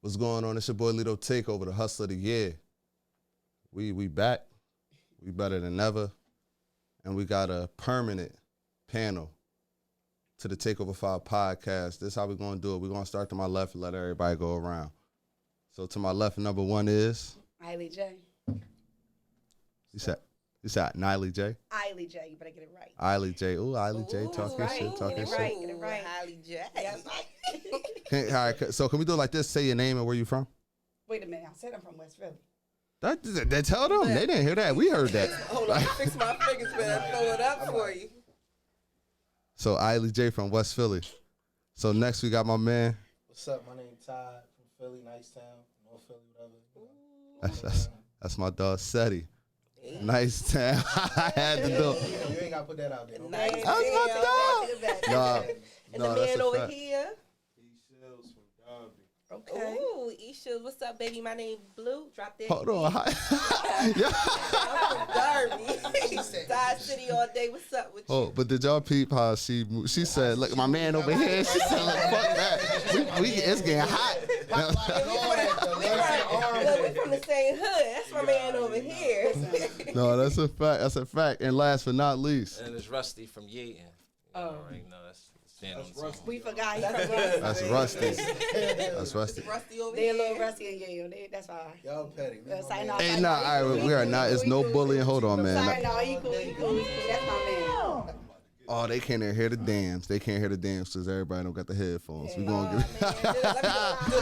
What's going on? It's your boy Lito Takeover, the hustler of the year. We back. We better than ever. And we got a permanent panel to the Takeover Files Podcast. This is how we're going to do it. We're going to start to my left and let everybody go around. So to my left, number one is? Ily J. You said Ily J? Ily J. You better get it right. Ily J. Ooh, Ily J. Talking shit. Get it right. Ily J. All right, so can we do it like this? Say your name and where you from? Wait a minute. I said I'm from West Philly. That tell them. They didn't hear that. We heard that. Hold on. Fix my fingers, man. Throw it up for you. So Ily J from West Philly. So next we got my man. What's up? My name Todd from Philly, Nice Town, North Philly, whatever. That's my dog Seti. Nice Town. I had to do. You ain't gotta put that out there. Nice That's my dog. And No, the that's man a over fact. here. Shills from Darby. Okay. Ooh, Isha, what's up, baby? My name Blue. Drop that. Hold on. Yeah. I'm from Darby. Side City all day. What's up with you? Oh, but did y'all peep how she said, look, my man over here. She said, look, fuck that. It's getting hot. We're from the same hood. That's my man over here. No, that's a fact. That's a fact. And last but not least. And it's Rusty from Yaten. Right? No, that's Rusty. We forgot. He from Rusty. That's Rusty. That's Rusty. Rusty over They a here. little rusty and Yale. That's all right. Y'all petty. Sorry, no. Hey, nah, all right, we are not. It's no bullying. Hold on, man. Sorry, no. He cool. That's my man. Oh, they can't hear the dams. They can't hear the dams because everybody don't got the headphones. We gonna get.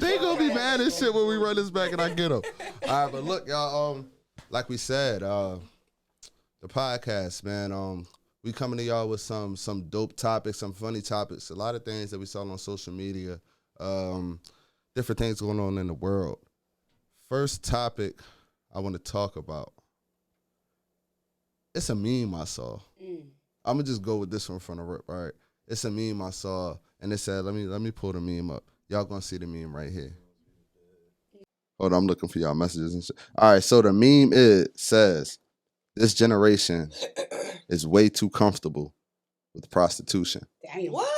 They gonna be mad as shit when we run this back and I get them. All right, but look, y'all. Like we said, the podcast, man. We coming to y'all with some dope topics, some funny topics, a lot of things that we saw on social media, different things going on in the world. First topic I want to talk about. It's a meme I saw. I'm gonna just go with this one from the rip. All right, it's a meme I saw, and it said, "Let me pull the meme up. Y'all gonna see the meme right here." Hold on, I'm looking for y'all messages and shit. All right, so the meme says, "This generation is way too comfortable with prostitution." Damn. What?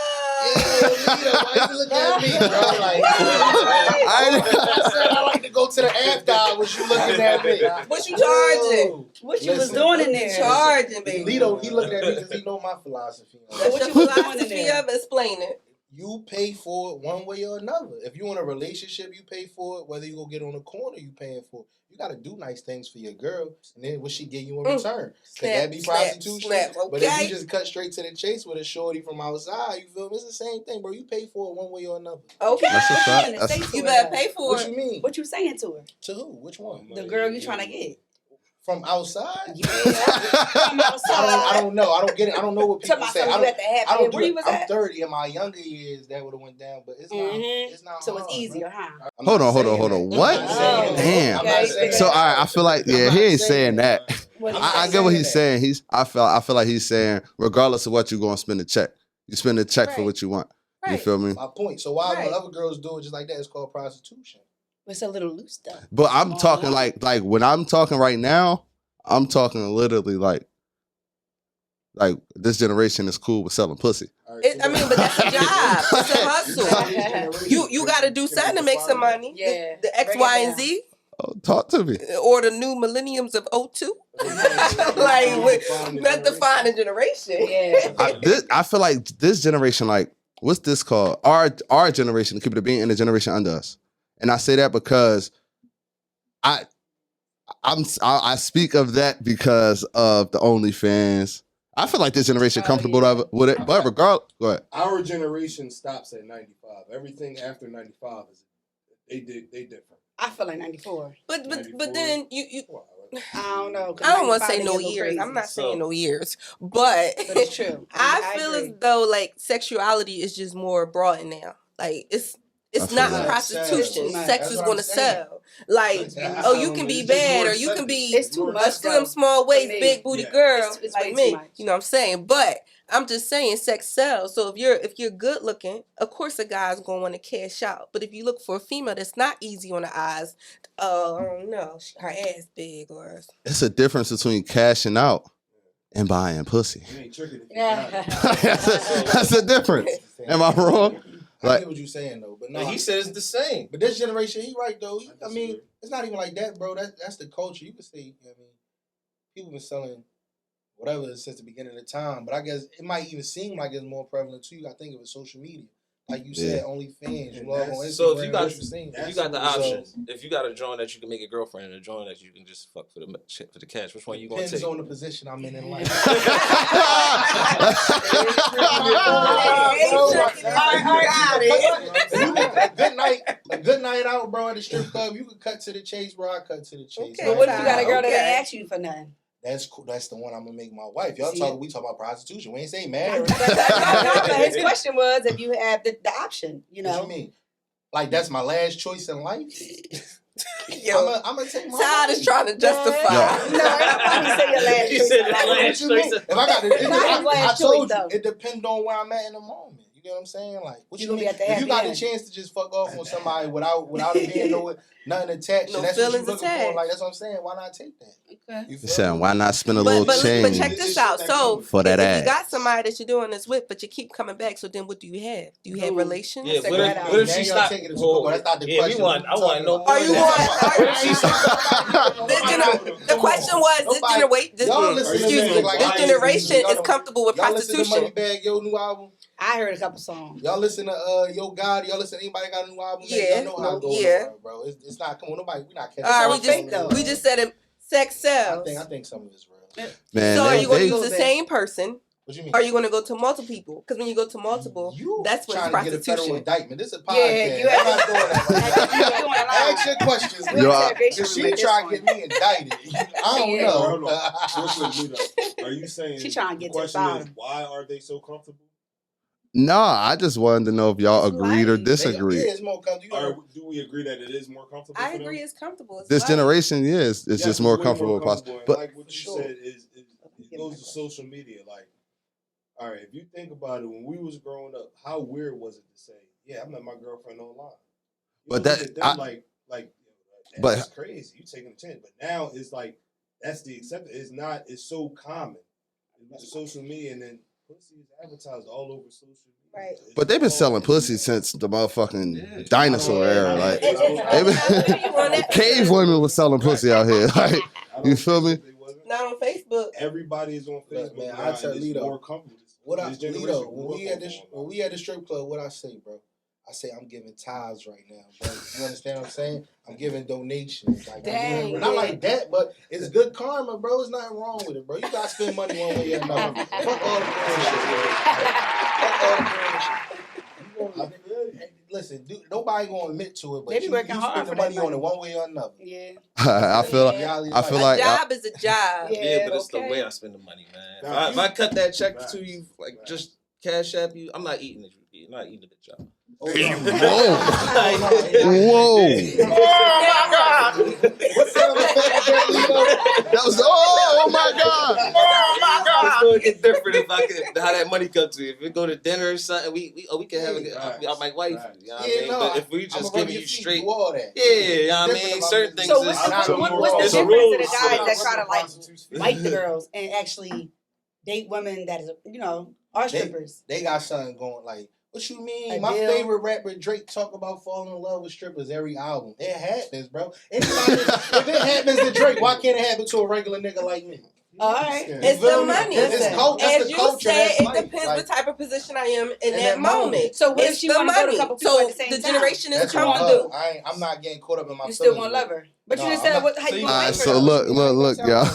Why you look at me, bro? Like, I said I like to go to the after. Was you looking at me? What you charging? What you was doing in there? Charging, baby. Lito, he looked at me because he know my philosophy. That's What your you was doing in philosophy there? of it. Explain it. You pay for it one way or another. If you in a relationship, you pay for it. Whether you go get on the corner, you paying for it. You got to do nice things for your girl, and then what she give you in return? Could that be prostitution? But if you just cut straight to the chase with a shorty from outside, you feel me? It's the same thing, bro. You pay for it one way or another. Okay. That's a fact. You better pay for What it. you mean? What you saying to her? To who? Which one? The girl you trying to get? From outside? Yeah. From outside. I don't know. I don't get it. I don't know what people Talking say. about something at the I happy. don't Where do you it. was I'm at? 30. In my younger years, that would have went down, but it's not. It's not. So hard, it's easier, bro. huh? I'm Hold not on. What? saying that. Damn. I'm not saying So all that. right, I feel like I'm not he ain't saying saying that. What I get what he's saying. I feel like he's saying regardless of what you gonna spend a check, you spend a check for Right. what you want. You Right. feel me? My point. So why Right. when other girls do it just like that, it's called prostitution. It's a little loose though. But I'm talking like when I'm talking right now, I'm talking literally like this generation is cool with selling pussy. All right, I mean, but that's a job. It's a hustle. You got to do something to make some money. Yeah. The X, Break it Y, and down. Z, Oh, talk to me. or the new millenniums of 02. Let's define a generation. Yeah. I feel like this generation, like, what's this called? Our generation, keep it a being, and the generation under us. And I say that because I speak of that because of the OnlyFans. I feel like this generation comfortable with it, but regardless, go ahead. Our generation stops at 95. Everything after 95 is they different. I feel like 94. But 94. then you I don't know. I don't want to say 95 no they get a little years. crazy. I'm not saying no years, but But it's true. I feel agree. as though like sexuality is just more broad now. Like it's I feel not that. prostitution. Sex. Sex That's is what going I'm to saying. sell. Like, That's oh, you can be It's just bad, more or you can be It's too a much, slim, though, small waist, for me. big booty Yeah. girl It's like way too me. much. You know what I'm saying? But I'm just saying, sex sells. So if you're good looking, of course a guy's going to want to cash out. But if you look for a female that's not easy on the eyes, I don't know, her ass big or It's a difference between cashing out and buying pussy. You ain't tricking it. Yeah. That's a difference. Am I wrong? Like, get what you're saying though, but no, He said it's the same. But this generation, he right though. I mean, it's not even like that, bro. That's the culture. You can say, you know what I mean, people been selling whatever since the beginning of time. But I guess it might even seem like it's more prevalent too. I think of it social media. Like you said, OnlyFans, you log on Instagram. So if you got the option, if you got a joint that you can make a girlfriend and a joint that you can just fuck for the cash, which one you gonna take? Depends on the position I'm in life. A good night out, bro, at the strip club. You can cut to the chase, bro. I cut to the chase. But what if you got a girl that ain't ask you for nothing? That's cool. That's the one I'm gonna make my wife. We talk about prostitution. We ain't saying marriage. But his question was if you have the option, you know. What you mean? Like that's my last choice in life? Yo, I'm gonna take my Todd is trying to justify. No, everybody say your last He choice. said in life. last choice. If I got last I told choice, you, though. it depends on where I'm at in the moment. You get what I'm saying? Like, what You you gonna be mean? at the If you happy got the end. chance to just fuck off on somebody without it being nothing attached, No and that's what feelings you looking attached. for. Like that's what I'm saying. Why not take that? Okay. You he feel said, me? why not spend a little But change check this out. So for that if ass? you got somebody that you're doing this with, but you keep coming back, so then what do you have? Do you have Ooh. relations? Yeah, Check what that if, out. what if Now she y'all stopped? taking it too far. That's not the question. I want no. Are you The The question was Y'all listen to excuse me, music like this I generation y'all is don't- comfortable with Y'all listen to prostitution. Moneybagg, your new album. I heard a couple songs. Y'all listen to Yo God. Y'all listen to anybody got a new album? Yeah. Y'all know how it goes, Yeah. bro. It's not. Come on, nobody. We not catching. All right, fake, though. we just said it. Sex sells. I think some of it's real. Man, So are you going to they- use the same person? What you mean? Or are you going to go to multiple people? Because when you go to multiple, You that's when it's trying to get a federal prostitution. indictment. This is a podcast. Yeah, you I'm not doing that. You doing a lot. Ask your questions. We're in Yo, a segregation If she room at this trying to point. get me indicted, I don't Yeah. Hold know. on. Real quick, Lito. Are you saying She trying to get the to the question is bottom. why are they so comfortable? No, I just wanted to know if y'all It's agreed or life. disagreed. Yeah, it's more comfortable. Or do we agree that it is more comfortable? I for agree them? it's comfortable. It's This life. generation, yes, it's Yes, just more way comfortable with prostitution. and But like what you Sure. said is it goes to social media. Like, all right, if you think about it, when we was growing up, how weird was it to say, "Yeah, I met my girlfriend online"? You But know, that- look at them I- like but- that's crazy. You taking a chance, but now it's like that's the acceptance. It's not. It's so common. It's social media, and then pussy is advertised all over social media. Right. It's but they've been all- selling pussy since the motherfucking dinosaur era. Like It- it- cave women was selling pussy out here. Like I don't you feel think me? they wasn't. Not on Facebook. Everybody is on Facebook. man, now, I tell and it's Lito, more comfortable. This generation Lito, grew when we up at this on when we at the strip club, what I say, bro? I say I'm giving tithes right now, bro. You understand what I'm saying? I'm giving donations. Like, Dang, not yeah. like that, but it's good karma, bro. There's nothing wrong with it, bro. You gotta spend money one way or another. Fuck all the bullshit, bro. Fuck all the bullshit. Listen, dude, nobody gonna admit to it, but They be you working hard spend the for that money on money. it one way or another. Yeah. I feel Reality I is feel A like job is a job. Yeah, but it's the okay. way I spend the money, man. Nah, If I cut that check Facts. to you, like just cash app you, I'm not eating it. I'm not eating the job. Oh, whoa. What sound effect was that, Lito? That was oh my god. It's gonna get different if I could how that money come to you. If we go to dinner or something, we can have Facts. I might wife. Facts. You know what I mean? But if we just give you straight, all that. yeah, you know what I Different mean? about Certain this. things So is what's it's the a difference rule. to the guys that try to like Prostitutes. fight the girls and actually date women that is, you know, are strippers? They got something going like, what you mean? A My deal. favorite rapper Drake talk about falling in love with strippers every album. It happens, bro. If it happens to Drake, why can't it happen to a regular nigga like me? All right. Yeah. It's the money. It's Listen, that's As the you culture. said, That's it life. depends Like, what type of position I am in in that that moment. moment. So what if It's she the want to go to a money. couple people So at the same the time? generation is that's what comfortable. I'm not getting caught up in my You still feelings want to with love her, but you No, just I'm said not- how you All gonna right, wait for so her? look, y'all.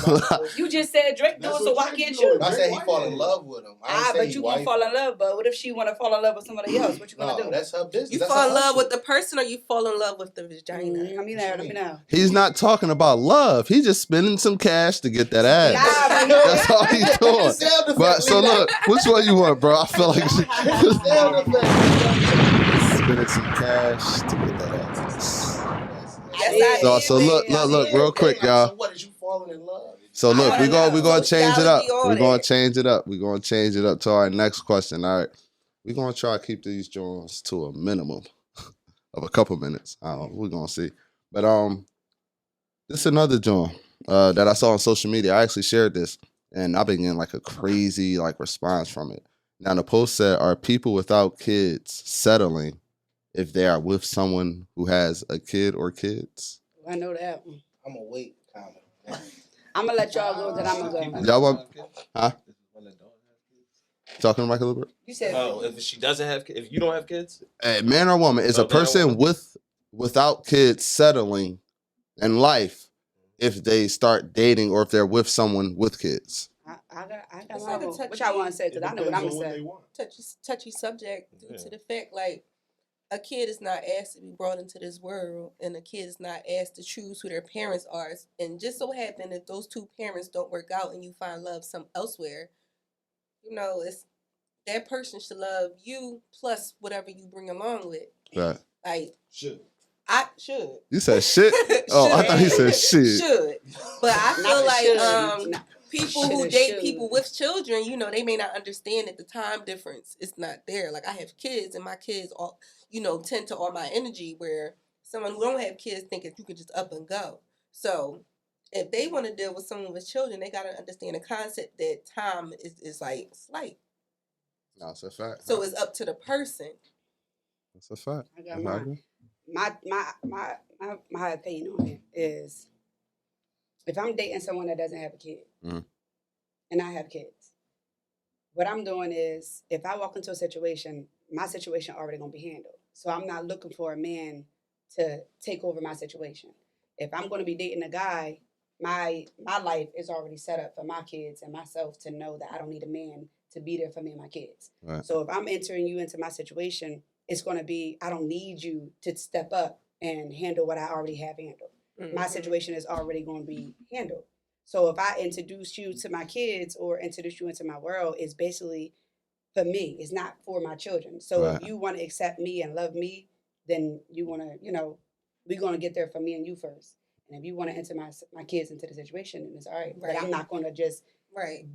You just said Drake do it, That's so what why Drake can't doing. you? I said he fall in love with him. I ain't say But he you gonna wife fall him. in love. But what if she want to fall in love with somebody else? What you gonna No, do? that's her business. You That's fall her in love hustle. with the person or you fall in love with the vagina. Let me know. Let me know. He's not talking about love. He's just spending some cash to get that ass. Yeah, That's all he's doing. Sound effect, But so leave that. look, which one you want, bro? I feel like Sound effect. spending some cash to get that ass. Yes, I So did, look, man. real quick, So y'all. what is you falling in love? So look, I we're wanna gonna know. change it up. Sociology all We're gonna that. change it up. We're gonna change it up to our next question. All right. We're gonna try to keep these joints to a minimum of a couple minutes. We're gonna see. But this is another joint that I saw on social media. I actually shared this and I've been getting like a crazy like response from it. Now the post said, "Are people without kids settling if they are with someone who has a kid or kids?" I know that one. I'm gonna wait. Comment. I'm gonna let y'all go. Then I'm gonna go. Y'all want? Huh? Talking to Mike a little bit. You said. Oh, if she doesn't have, if you don't have kids, Man or woman is a person without kids settling in life if they start dating or if they're with someone with kids. I got It's my like a vote. touchy- Which I want to say because I know what I'm gonna say. touchy subject due to the fact like a kid is not asked to be brought into this world, and a kid is not asked to choose who their parents are. And just so happen if those two parents don't work out and you find love some elsewhere, it's that person should love you plus whatever you bring along with. Right. Like Should. I should. You said shit? Oh, I thought he said shit. Should. But I feel like people who date should. people with children, they may not understand that the time difference is not there. Like I have kids and my kids all, tend to all my energy, where someone who don't have kids think that you can just up and go. So if they want to deal with someone with children, they got to understand the concept that time is like slight. No, it's a fact. So it's up to the person. That's a fact. I got mine. My opinion on it is, if I'm dating someone that doesn't have a kid, and I have kids, what I'm doing is, if I walk into a situation, my situation already gonna be handled. So I'm not looking for a man to take over my situation. If I'm gonna be dating a guy, my life is already set up for my kids and myself to know that I don't need a man to be there for me and my kids. Right. So if I'm entering you into my situation, it's going to be, I don't need you to step up and handle what I already have handled. Mm-hmm. My situation is already going to be handled. So if I introduce you to my kids or introduce you into my world, it's basically for me. It's not for my children. So if you want to accept me and love me, then you want to, we're going to get there for me and you first. And if you want to enter my kids into the situation, then it's all right. But I'm not going to just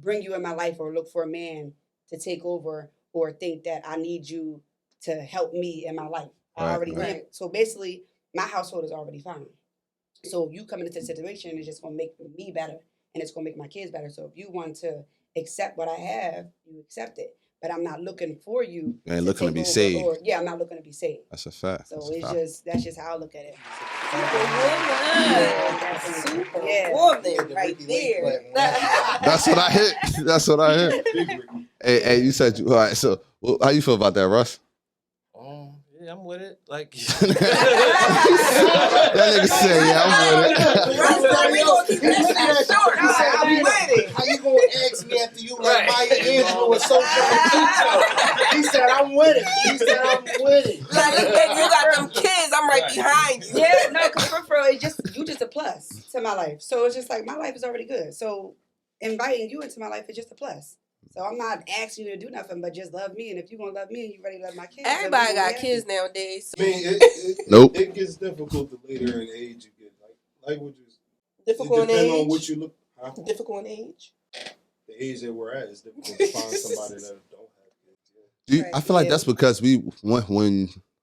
bring you in my life or look for a man to take over or think that I need you to help me in my life. I already am. So basically, my household is already fine. So you coming into the situation, it's just going to make me better and it's going to make my kids better. So if you want to accept what I have, you accept it. But I'm not looking for you. You ain't looking to be saved. I'm not looking to be saved. That's a fact. So that's just how I look at it. Superwoman right there. That's what I hit. That's what I hit. Hey, you said all right. So, how you feel about that, Russ? Yeah, I'm with it. Like that nigga said, "Yeah, I'm with it." How you gonna ask me after you like Maya Angelou or social media? He said, "I'm with it." He said, "I'm with it." Like, you got them kids. I'm right behind you. Yeah, no, because for you just a plus to my life. So it's just like my life is already good. So inviting you into my life is just a plus. So I'm not asking you to do nothing, but just love me. And if you gonna love me and you ready to love my kids, everybody got kids nowadays. So. I mean, nope. It gets difficult the later in age you get. Like what you. Difficult in age. On what you look. Huh? Difficult in age. The age that we're at is difficult to find somebody that don't have kids. I feel like that's because when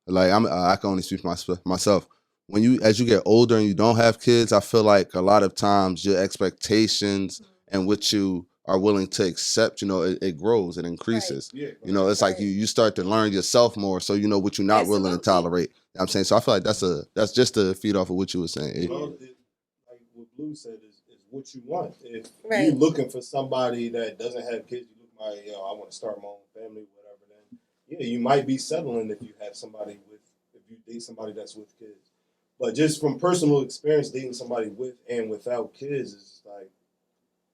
I can only speak for myself. As you get older and you don't have kids, I feel like a lot of times your expectations and what you are willing to accept, it grows, it increases. Right. Yeah, it's like you start to learn yourself more, so you know what you're not willing to tolerate. You know what I'm saying? So I feel like that's just to feed off of what you were saying. Well, like what Blue said is what you want. If you're looking for somebody that doesn't have kids, you look like, I want to start my own family, whatever, then yeah, you might be settling if you have somebody if you date somebody that's with kids. But just from personal experience, dating somebody with and without kids is like,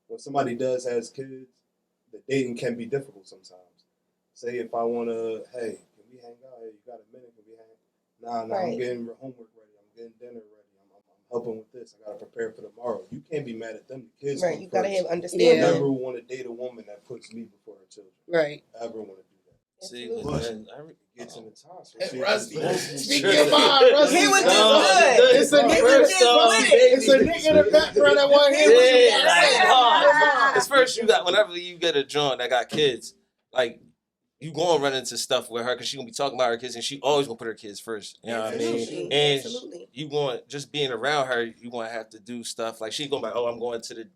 when somebody has kids, the dating can be difficult sometimes. Say if I want to, hey, can we hang out? Hey, you got a minute? Can we hang? Nah, I'm getting homework ready. I'm getting dinner ready. I'm helping with this. I got to prepare for tomorrow. You can't be mad at them. The kids you got to have understanding. You never want to date a woman that puts me before her children. Right. Ever want to do that. See, gets in the time. So Rusty. Speak your mind, Rusty. He was just good. It's a nigga in the background that want him. Because first whenever you get a joint that got kids, like, you gonna run into stuff with her because she gonna be talking about her kids and she always gonna put her kids first. You know what I mean? And you going just being around her, you gonna have to do stuff like she gonna be like, I'm going to the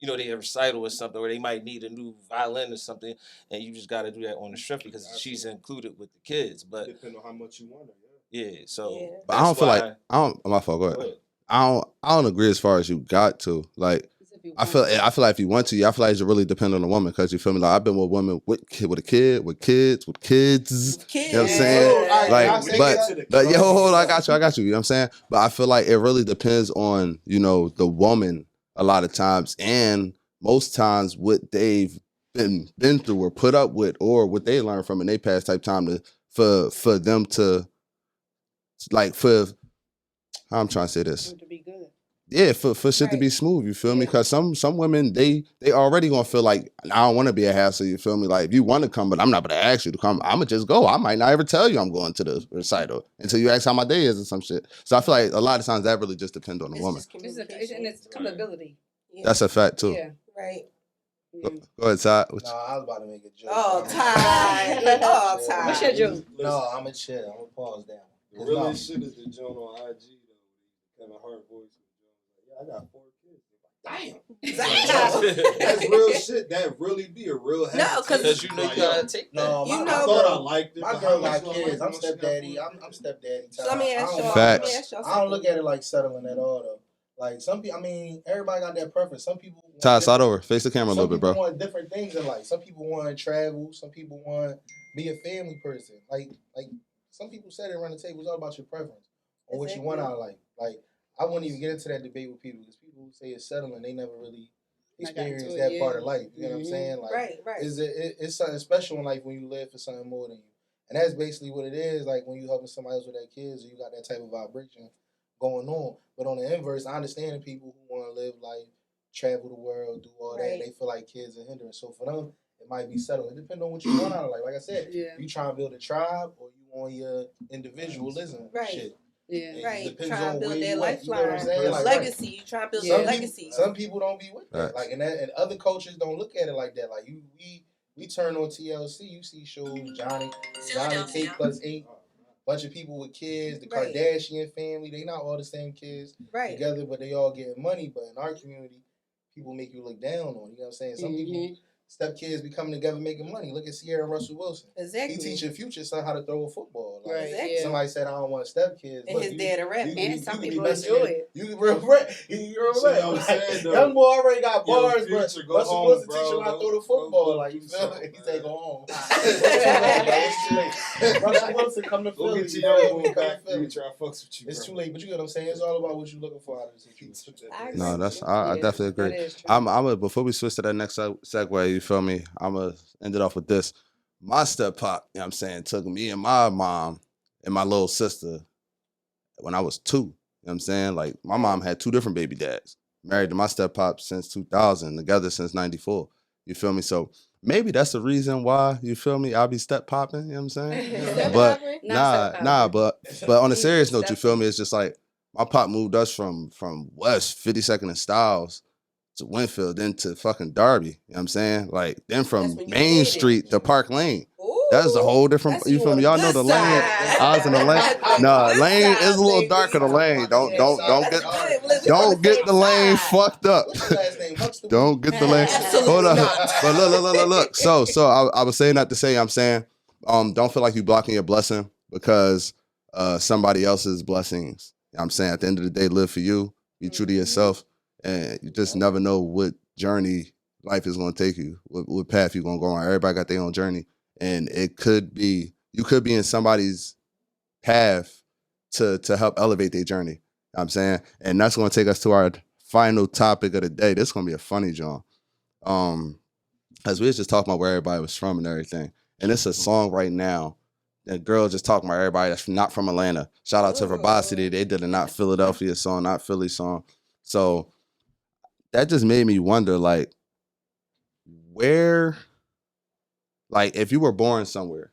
you know, they recital or something, or they might need a new violin or something, and you just got to do that on the strip because she's included with the kids. But depending on how much you want her. yeah, so but I don't feel like my fault. Go ahead. I don't agree as far as you got to. Like, I feel like if you want to, I feel like it really depend on the woman because you feel me. Like I've been with women with a kid, with kids. You know what I'm saying? But yeah, hold on, I got you. You know what I'm saying? But I feel like it really depends on, you know, the woman a lot of times, and most times what they've been through or put up with, or what they learned from in their past type time for them to, like, for how I'm trying to say this. To be good. Yeah, for shit to be smooth, you feel me? Because some women, they already gonna feel like, I don't want to be a hassle, you feel me? Like, if you want to come, but I'm not gonna ask you to come, I'm gonna just go. I might not ever tell you I'm going to the recital until you ask how my day is or some shit. So I feel like a lot of times that really just depends on the woman. It's accountability. Yeah. That's a fact too. Yeah. Right. Go ahead, Todd. No, I was about to make a joke. Oh, Todd. Oh, Todd. What's your joke? No, I'm a chill. I'm gonna pause down. The realest shit is the joint on IG though. Kind of hard voice. Yeah, I got 4 kids. Damn. That's real shit. That really be a real happy. No, because you know you gotta take that. No, You I know, thought I liked it. My girl got kids. I'm stepdaddy. I'm stepdaddy. So let me ask y'all. Facts. I don't look at it like settling at all though. Like some people, I mean, everybody got their preference. Some people. Todd, slide over. Face the camera a little bit, bro. Some people want different things in life. Some people want to travel. Some people want be a family person. Like some people said it around the table. It's all about your preference or what you want out of life. Like I wouldn't even get into that debate with people because people who say it's settling, they never really experienced that part of life. You know what I'm saying? Like, right. It's something special in life when you live for something more than you. And that's basically what it is. Like when you helping somebody else with their kids, or you got that type of vibration going on. But on the inverse, I understand the people who want to live life, travel the world, do all that. And they feel like kids are hindrance. So for them, it might be settled. It depends on what you want out of life. Like I said, you trying to build a tribe or you want your individualism shit. Yeah, right. Depends trying on to build where that you at. You know what I'm lifeline, saying? Like, legacy. You trying to build that legacy. Some people don't be with that. Like, and other cultures don't look at it like that. Like we turn on TLC, you see shows Johnny Take +8, bunch of people with kids, the Kardashian family. They not all the same kids together, but they all getting money. But in our community, people make you look down on. You know what I'm saying? Some people. Stepkids be coming together making money. Look at Sierra and Russell Wilson. Exactly. He teaching future son how to throw a football. Like, somebody said, I don't want stepkids. And his dad a rap. And some people enjoy it. You real rap. Young boy already got bars, but Russell Wilson teaching him how to throw the football. Like, you feel me? He say, go home. Russell Wilson come to Philly. It's too late, but you know what I'm saying? It's all about what you're looking for out of this situation. No, I definitely agree. I'm before we switch to that next segue, you feel me? I'm going to end it off with this. My step pop, you know what I'm saying, took me and my mom and my little sister when I was 2. You know what I'm saying? Like, my mom had 2 different baby dads. Married to my step pop since 2000, together since 94. You feel me? So maybe that's the reason why, you feel me, I'll be step popping, you know what I'm saying? But but on a serious note, you feel me, it's just like my pop moved us from West 52nd and Styles to Winfield, then to fucking Darby. You know what I'm saying? Like, then from Main Street to Park Lane. That's a whole different, you feel me? Y'all know the lane. I was in the lane. No, lane is a little darker, the lane. Don't get the lane fucked up. Don't get the lane. Hold up. But look. So I was saying that to say, I'm saying, don't feel like you blocking your blessing because somebody else's blessings. You know what I'm saying? At the end of the day, live for you. Be true to yourself. And you just never know what journey life is going to take you, what path you're going to go on. Everybody got their own journey. And it could be, you could be in somebody's path to help elevate their journey. You know what I'm saying? And that's going to take us to our final topic of the day. This is going to be a funny, John. As we was just talking about where everybody was from and everything. And it's a song right now. That girl just talking about everybody that's not from Atlanta. Shout out to Verbosity. They did a Not Philadelphia song, Not Philly song. So that just made me wonder, like, where, like, if you were born somewhere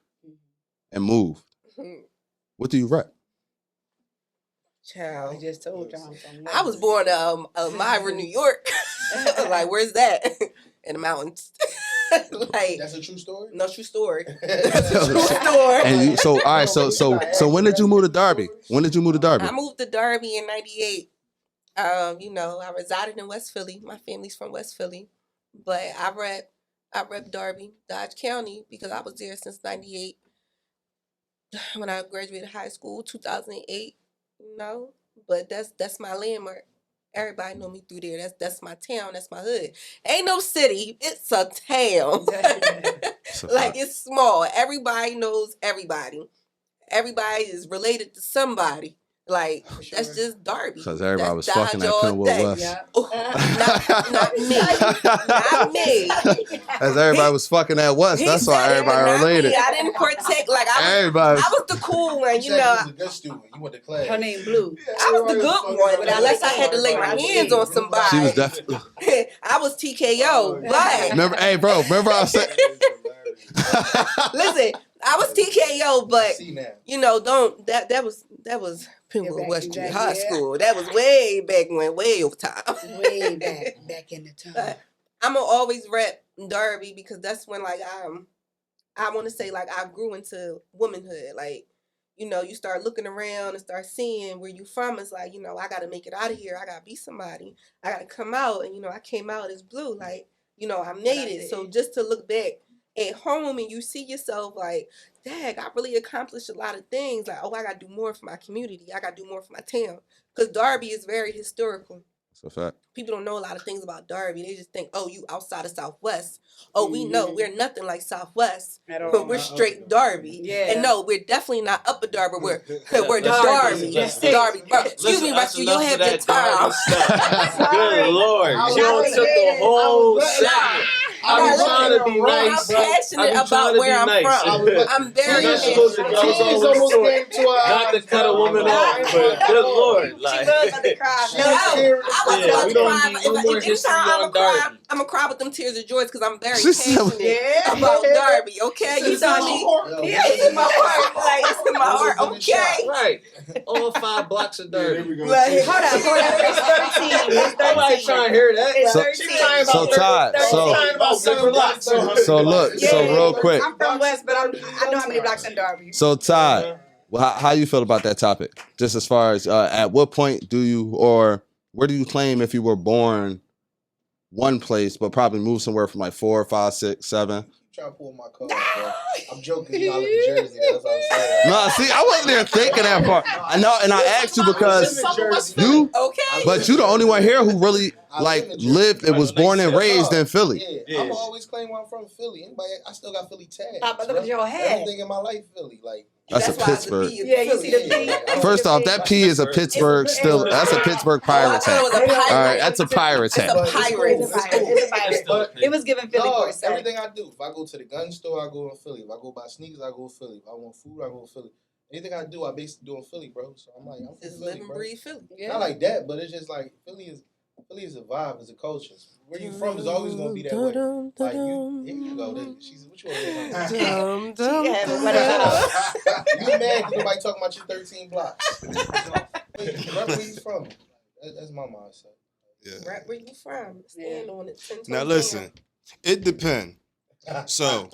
and moved, what do you rep? Child. I just told y'all. I was born Myra, New York. Like, where's that? In the mountains. Like, that's a true story? No, true story. That's a true story. And you, so all right, so when did you move to Darby? When did you move to Darby? I moved to Darby in 98. You know, I resided in West Philly. My family's from West Philly, but I rep Darby, Dodge County, because I was there since '98 when I graduated high school, 2008. You know, but that's my landmark. Everybody know me through there. That's my town. That's my hood. Ain't no city. It's a town. Like, it's small. Everybody knows everybody. Everybody is related to somebody. Like, that's just Darby. Because everybody was That's fucking at Dodge all Penwood day. West. Yeah. Not me. Not me. As everybody was fucking at West, He that's why said it, everybody not related. me. I didn't partake. Like, Everybody. I was the cool one, You you know. was a good student. You went to class. Her name Blue. I was the good one, but unless I had to lay my hands on somebody. She was definitely. I was TKO. But Remember, hey, bro, remember I said. listen, I was TKO, but See now. you know, that was Penwood back West in Street that, High yeah. School. That was way back when, way over time. Way back in the time. But I'm gonna always rep Darby because that's when, like, I want to say, like, I grew into womanhood. Like, you know, you start looking around and start seeing where you from. It's like, you know, I got to make it out of here. I got to be somebody. I got to come out. And, you know, I came out as Blue. Like, you know, I made it. So just to look back at home and you see yourself like, dang, I really accomplished a lot of things. Like, oh, I got to do more for my community. I got to do more for my town. Because Darby is very historical. That's a fact. People don't know a lot of things about Darby. They just think, oh, you outside of Southwest. Oh, we know we're nothing like Southwest, but we're straight Darby. Yeah. And no, we're definitely not Upper Darby. We're Let's- Darby. let's- Darby. Bro, Listen, excuse me, that's Rusty, you enough have of your that time. Darby stuff. Good Lord. I She was took the like, whole I was segment. Nah, I be listen, trying to be nice. I'm passionate about where I'm from. I'm very You're not supposed to passionate. go Tears on almost short. came to our Not to cut a woman off, but good Lord. She Like, was about to cry. No, I was Yeah, about we to don't cry. need no more history on Darby. I'm going to cry with them tears of joy because I'm very She said- passionate about Darby, okay? You saw me? Yeah, It's in my heart. Like, it's in my heart, okay? right. All 5 blocks of There Darby. we go. Like, Hold on. It's 13. It's Nobody 13. trying to hear that. It's So- 13. So Todd, so look, so real quick. I'm from West, but I know how many blocks in Darby. So Todd, well, how you feel about that topic? Just as far as at what point do you, or where do you claim if you were born one place but probably moved somewhere from like 4, 5, 6, 7? Trying to pull my card, bro. I'm joking. You know, I live in Jersey. That's what I'm saying. No, see, I wasn't there thinking that part. I know, and I asked you because you, okay. but you the only one here who really like lived and was born and raised in Philly. Yeah, I'm always claim where I'm from, Philly. Anybody, I still got Philly tags. But look at your head. Everything in my life, Philly. Like, That's a why the Pittsburgh. P is Yeah, you see the Philly. P? First off, that P is a Pittsburgh still. That's a Pittsburgh pirate Oh, I thought it was hat. a pirate. All right, that's a pirate hat. It's a pirate. It's a pirate. But It was given Philly no, for a second. everything I do. If I go to the gun store, I go in Philly. If I go buy sneakers, I go to Philly. If I want food, I go to Philly. Anything I do, I basically do in Philly, bro. So I'm like, I'm from Just Philly, live and bro. breathe Philly. Not like that, but it's just like Philly is a vibe, is a culture. Where you from is always gonna be that way. Like here you go. She's what you want to You mad because nobody talking about your 13 blocks? Wait, where you from? That's my mindset. Yeah. Right where you from? Stand on it. 10 toes Now down. listen, it depends. So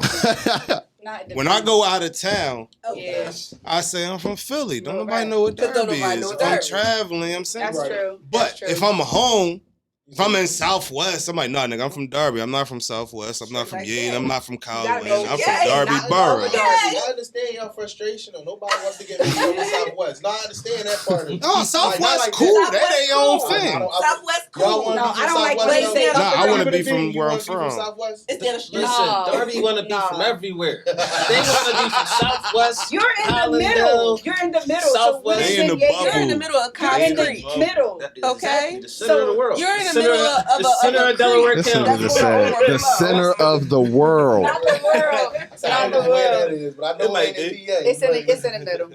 Not the when I go out of town, Oh, Yeah. I say I'm from Philly. Don't Right. nobody know what Because don't Darby nobody is. know If Darby. I'm traveling, I'm saying. That's Right. true. But That's true. if I'm home, if I'm in Southwest, I'm like, nah, nigga, I'm from Darby. I'm not from Southwest. I'm not from Like Yale. that. I'm not from gotta Caldwell. know- I'm Yeah, from Darby not Borough. Darby. I understand y'all frustration. Or nobody wants to get me from the Southwest. No, I understand that part of it. No, Southwest like cool. that. That ain't your own Southwest thing. Southwest Y'all cool. wanna No, be from I don't like Southwest, places. though? Nah, I wanna Even be if from you where wanna I'm be from. Southwest? It's down the street. Listen, No. Darby want to be from everywhere. They want to be from Southwest. You're in the Hollandale, middle. You're in the middle. Southwest. So They in the You're in the bubble. middle of You're in concrete. the middle. Okay. The center of the world. You're in the center middle of the center a of Delaware This County. nigga just said the center of the world. Not the world. I Not don't the know where that world. is, but I It know might it ain't be. in PA. It's in the middle.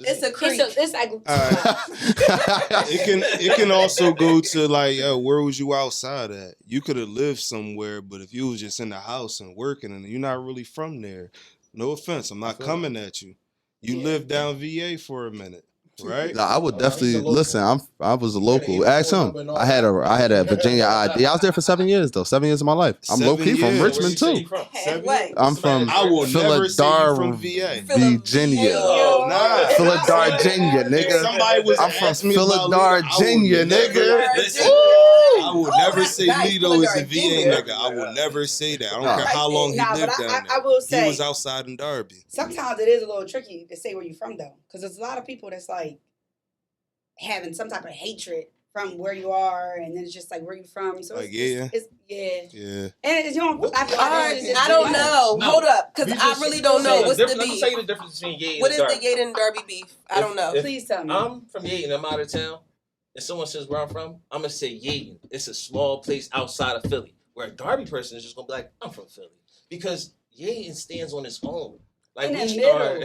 It's a creek. It's like All right. It can also go to like, where was you outside at? You could have lived somewhere, but if you was just in the house and working and you're not really from there, no offense, I'm not coming at you. You lived down VA for a minute. right? Nah, I would definitely local. listen. I was a local. Yeah, Ask him. number and all I had a Virginia ID. I was there for 7 years though. 7 years of my life. I'm 7 low key from years. Richmond Where you say too. you from? Halfway. I'm from I will never say you from Philadelphia, VA. Virginia. Oh, Nah. Philadelphia, If nigga. somebody was I'm to from ask me about Lido, I Philadelphia, would never- nigga. Listen, I will never that's say nice. Lido is a Philadelphia. VA nigga. I will never say that. I don't Nah. care how long he Nah, lived but down there. I will He say, was outside in Darby. sometimes it is a little tricky to say where you're from though, because there's a lot of people that's like having some type of hatred from where you are, and then it's just like where you from. So Like, it's yeah. and it's, you don't. I feel All like right, it's just I don't know. No. Hold up, because You I just really don't know. say What's the the difference- Let me beef? tell you the difference between Yate What and is the Darby. Yate and Darby beef? I don't know. Please tell me. I'm from Yate and I'm out of town. If someone says where I'm from, I'm gonna say Yate. It's a small place outside of Philly. Where a Darby person is just gonna be like, I'm from Philly. Because Yate stands on its own. Like In we the are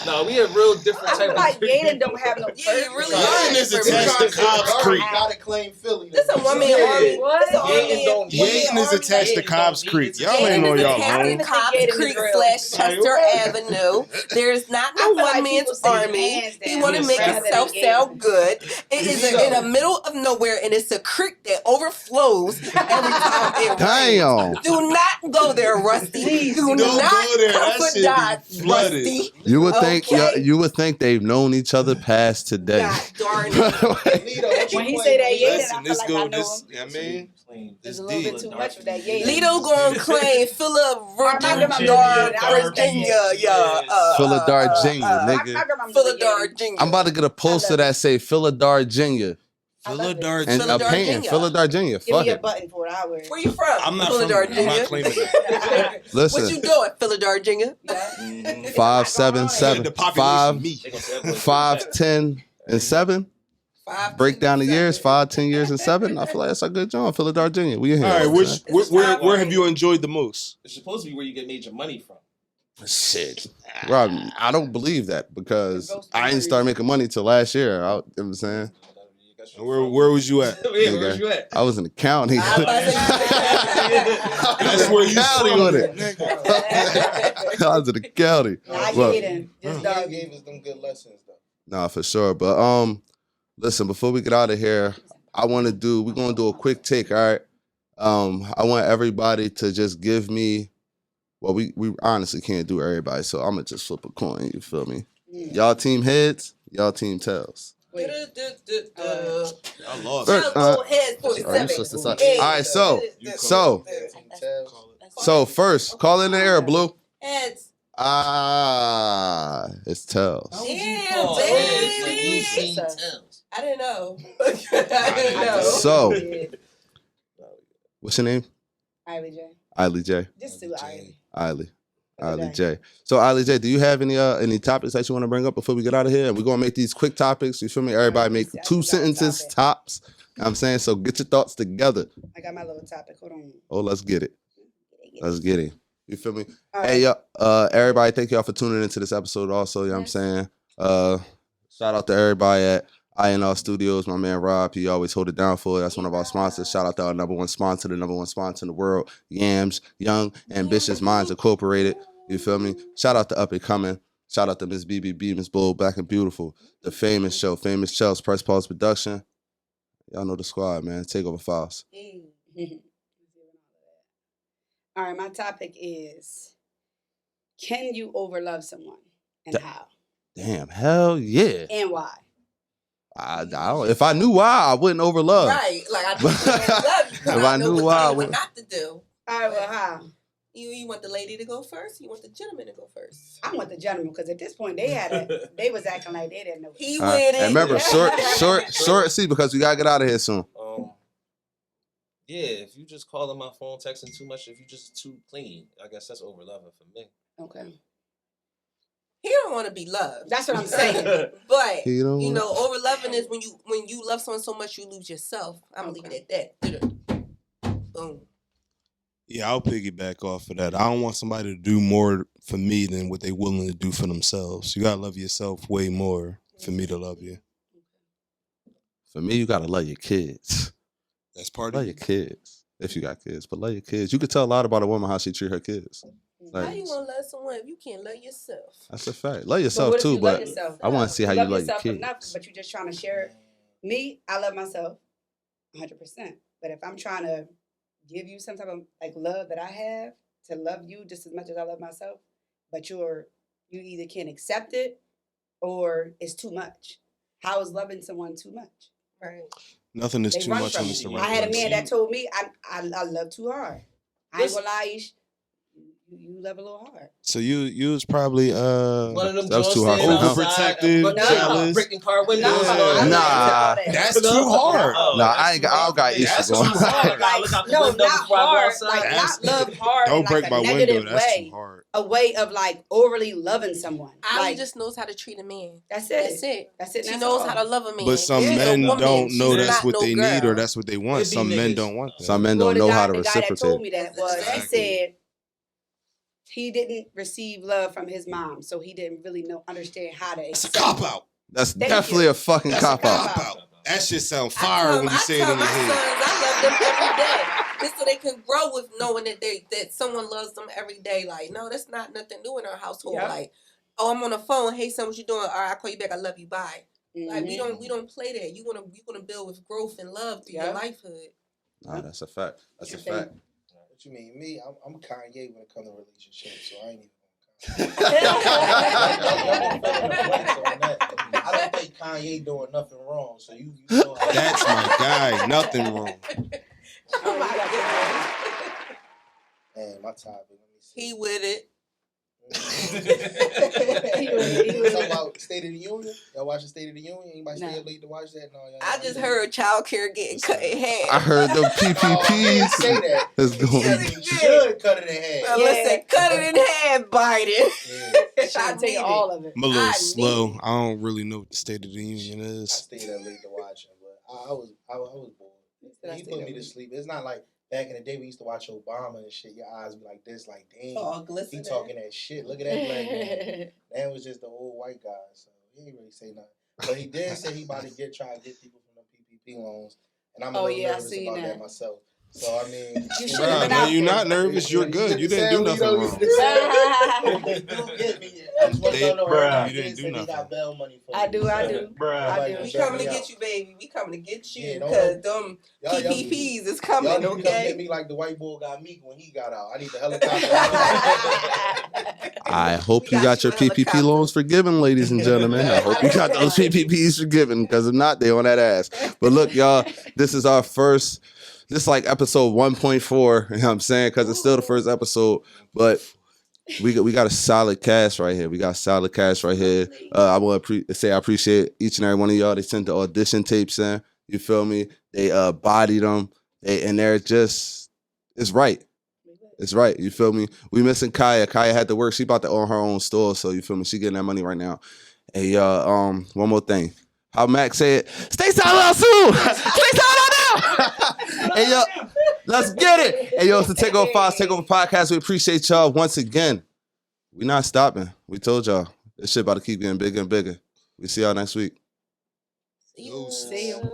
no, we have real different I type feel like of Yaden don't have no. Yeah, you really Yaden are. is attached to Cobb's Creek. Gotta claim Philly. This a one man Yeah. army. What? This a one Yaden man. don't- Yaden is attached to Yaden Cobb's don't- Creek. it's- Y'all Yaden ain't on is y'all attached own. to Cobb's Yaden is Creek real. / Chester Avenue. There's not I no feel like one man's people say army. hands He down want to make rather than himself Yaden. sound good. It is in the middle of nowhere, and it's a creek that overflows every time it rains. Damn. Do not go there, Rusty. Please Do don't not go there. come That for shit Todd, be flooded. Rusty. You would think Okay. you would think they've known each other past today. God darn it. When he say that Yaden, Listen, I feel this like go I know this. him. I mean, There's a little bit too much of that Yaden. Lito gonna claim Philadelphia, Virginia. Philadelphia, My nigga. grandma was Philadelphia. I'm about to get a poster that say Philadelphia I love it. Philadelphia. and a painting Philadelphia. Give Fuck me a it. button for it. I wear it. Where you from? I'm not from. I'm not claiming that. What you Listen, doing, Philadelphia? Yeah. 5, 7, 7, The population, 5, me. 5, 10, and 7. Break down the years, 5, 10 years, and 7. I feel like that's a good job. Philadelphia, we in here. All right, where have you enjoyed the most? It's supposed to be where you get major money from. Shit. Rob, I don't believe that because I didn't start making money till last year. You know what I'm saying? Where was you at? Yeah, where's you at? I was in the county. That's That's where you county from. with it. I was in the county. Nah, Well, Yaden. Just Dog dog. gave us them good lessons though. Nah, for sure. But listen, before we get out of here, we're gonna do a quick take, all right? I want everybody to just give me, well, we honestly can't do everybody, so I'm gonna just flip a coin, you feel me? Y'all team heads, y'all team tails. Wait. I lost. Go ahead, All right, 47. so it's the side. All right, so first, call in the air, Blue. Heads. It's tails. Damn, baby. I didn't know. I didn't know. So, what's your name? Ily J. Ily J. Just do Ily. Ily J. So Ily J, do you have any topics that you want to bring up before we get out of here? And we're gonna make these quick topics. You feel me? Everybody make 2 sentences tops. You know what I'm saying, so get your thoughts together. I got my little topic. Hold on. Oh, let's get it. Let's get it. You feel me? All Hey, right. everybody, thank y'all for tuning into this episode also, you know what I'm saying? Shout out to everybody at INR Studios, my man Rob, he always hold it down for us. That's one of our sponsors. Shout out to our number one sponsor, the number one sponsor in the world, Yams, Young Ambitious Minds Incorporated. You feel me? Shout out to Up and Coming. Shout out to Miss BBB, Miss Bull, Black and Beautiful. The Famous Show, Famous Chels, Press Pause Production. Y'all know the squad, man. Takeover Files. All right, my topic is, can you overlove someone and how? Damn, hell yeah. And why? I don't, if I knew why, I wouldn't overlove. Right. Like, I just love you. If I knew why, I what would. not to do. All right, well, how? You want the lady to go first? You want the gentleman to go first? I want the gentleman because at this point they was acting like they didn't know. He All right, with it. and remember, short C because we gotta get out of here soon. Yeah, if you just calling my phone, texting too much, if you just too clean, I guess that's overloving for me. Okay. He don't want to be loved. That's what I'm saying. But He don't you want- know, overloving is when you love someone so much you lose yourself. I'm gonna leave it at that. Boom. Yeah, I'll piggyback off of that. I don't want somebody to do more for me than what they're willing to do for themselves. You gotta love yourself way more for me to love you. For me, you gotta love your kids. That's part Love of your it. kids. If you got kids, but love your kids. You could tell a lot about a woman how she treat her kids. How you want to love someone if you can't love yourself? That's a fact. Love But yourself what if too, you but love yourself? I want to see how you love your yourself kids. enough, but you're just trying to share it. Me, I love myself 100%. But if I'm trying to give you some type of like love that I have to love you just as much as I love myself, but you either can't accept it or it's too much. How is loving someone too much? Right. Nothing is They too run much from on it. this I right had a place. man that told me I love too hard. I ain't gonna lie, Ish, you love a little hard. So you was probably One of them That was too hard for joints him. outside, Overprotective, breaking- breaking car windows. Yeah. and all that. Nah. That's too hard. Nah, I don't got issues That's going. too hard. Like, look out the No, window not before I go hard. outside. Like That's- not love hard. Don't in break like my a window. negative That's way. too hard. A way of like overly loving someone. Ily Like just knows how to treat a man. that's That's it. it. That's it. She That's knows all. how to love a man. But some She's a men woman. don't know She's that's not what no they need girl. or that's what they want. It be Some men niggas. don't want that. Some men Well, don't know how to the guy that told reciprocate. me that was he Exactly. said he didn't receive love from his mom, so he didn't really understand how to That's a accept. cop out. That's Thank definitely you. a fucking That's a cop out. cop out. That shit sound I fire tell when you say it my in your sons, head. I love them every day. Just so they can grow with knowing that someone loves them every day. Like, no, that's not nothing new in our household. Yeah. Like, oh, I'm on the phone. Hey, son, what you doing? All right, I'll call you back. I love you. Bye. Like we Mhm. don't play that. You wanna build with growth and love through Yeah. your lifehood. Nah, that's a fact. That's a Same. fact. What you mean? Me, I'm Kanye when it comes to relationships, so I ain't even I don't think Kanye doing nothing wrong, so you know how That's my guy. Nothing wrong. Oh my God. Man, my topic. Let me see. He with it. You talking about State of the Union? Y'all watch the State of the Union? Anybody stay No. up late to watch that? No, y'all I not just do heard child care getting cut in half. I heard the that. Oh, I didn't say PPPs that. is He going. said you should cut it in half. Well, listen, cut it in half, Biden. Yeah. I need take it. all of it. I'm a little I slow. need- I don't really know what the State of the Union I is. stayed up late to watch it, but I was bored. Said I He stayed put up me to late. sleep. It's not like back in the day we used to watch Obama and shit. Your eyes be like this, like damn. All He glistening. talking that shit. Look at that black man. That was just the old white guy, so he ain't really say nothing. But he did say he about to try to get people from the PPP loans, and I'm a Oh, little yeah, I nervous seen about that that. myself. So I mean, You should Bruh, have been no, out you're there. not nervous. You're good. You didn't do nothing wrong. You do get me. I just want to know. Bruh. You didn't do They nothing. got bail money for I me. do. I do. Bruh. I do. We coming to get you, baby. We coming to get you Yeah, don't- because them Y'all- y'all- PPPs is Y'all coming, need to come okay? get me like the white boy got me when he got out. I need the helicopter. I hope We you got your you a PPP helicopter. loans forgiven, ladies and gentlemen. I hope you got those PPPs forgiven, because if not, they on that ass. But look, y'all, this is our first. This is like episode 1.4. You know what I'm saying? Because it's still the first episode, but we got a solid cast right here. We got solid cast right here. I want to say I appreciate each and every one of y'all. They sent the audition tapes in. You feel me? They bodied them. And they're just, it's right. It's right. You feel me? We missing Kaya. Kaya had to work. She about to own her own store, so you feel me? She getting that money right now. Hey, one more thing. How Max said, stay silent soon. Stay silent now. Hey, yo, let's get it. Hey, yo, it's the Takeover Files, Takeover Podcast. We appreciate y'all once again. We not stopping. We told y'all. This shit about to keep getting bigger and bigger. We see y'all next week. See you. Deuces. See you.